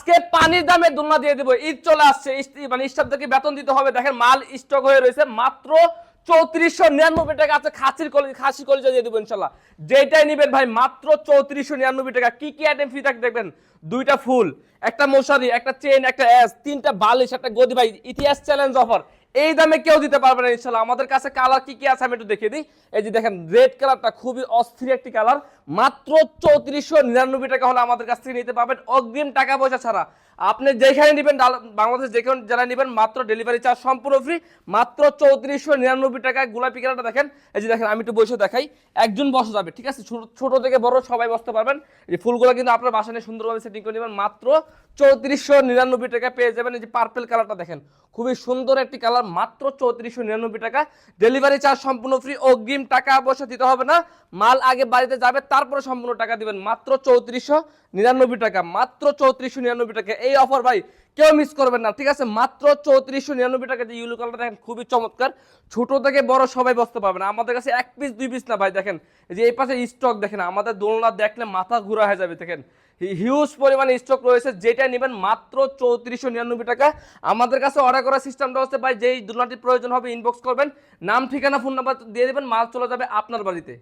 আজকে পানির দামে দোলনা দিয়ে দিব। ঈদ চলে আসছে, মানে স্টাফদেরকে বেতন দিতে হবে। দেখেন মাল স্টক হয়ে রয়েছে মাত্র 3499 টাকা আছে। খাসি কলিজা দিয়ে দেবো ইনশাল্লাহ। যেটাই নেবেন ভাই মাত্র 3499 টাকা। কি কি আইটেম ফ্রি থাকবে দেখবেন, দুইটা ফুল, একটা মশারি, একটা চেন, একটা এস, তিনটা বালিশ, একটা গদি। ভাই ইতিহাস চ্যালেঞ্জ অফার, এই দামে কেউ দিতে পারবে না ইনশাল্লাহ। আমাদের কাছে কালার কি কি আছে আমি একটু দেখিয়ে দিই। এই যে দেখেন রেড কালারটা খুবই অস্থির একটি কালার, মাত্র 3499 টাকা হলে আমাদের কাছ থেকে নিতে পারবেন অগ্রিম টাকা পয়সা ছাড়া। আপনি যেখানে নেবেন বাংলাদেশ যেখানে যারা নেবেন মাত্র ডেলিভারি চার্জ সম্পূর্ণ ফ্রি, মাত্র 3499 টাকায়। গোলাপি কালারটা দেখেন, এই যে দেখেন আমি একটু বসে দেখাই, একজন বসা যাবে, ঠিক আছে? ছোট থেকে বড় সবাই বসতে পারবেন। এই ফুলগুলো কিন্তু আপনার বাসায় নিয়ে সুন্দরভাবে সেটিং করে নেবেন, মাত্র 3499 টাকা পেয়ে যাবেন। এই যে পার্পল কালারটা দেখেন, খুবই সুন্দর একটি কালার, মাত্র 3499 টাকা। ডেলিভারি চার্জ সম্পূর্ণ ফ্রি, অগ্রিম টাকা পয়সা দিতে হবে না। মাল আগে বাড়িতে যাবে, তারপরে সম্পূর্ণ টাকা দিবেন, মাত্র 3499 টাকা, মাত্র 3499 টাকা। এই অফার ভাই কেউ মিস করবেন না, ঠিক আছে? মাত্র 3499 টাকা। যে ইউলো কালারটা দেখেন খুবই চমৎকার, ছোট থেকে বড় সবাই বসতে পারবেন। আমাদের কাছে এক পিস দুই পিস না ভাই, দেখেন এই যে এই পাশে স্টক দেখেন, আমাদের দোলনা দেখলে মাথা ঘুরা হয়ে যাবে। দেখেন হিউজ পরিমাণে স্টক রয়েছে, যেটা নেবেন মাত্র 3499 টাকা। আমাদের কাছে অর্ডার করার সিস্টেমটা হচ্ছে ভাই, যেই দোলনাটি প্রয়োজন হবে ইনবক্স করবেন, নাম ঠিকানা ফোন নাম্বার দিয়ে দেবেন, মাল চলে যাবে আপনার বাড়িতে।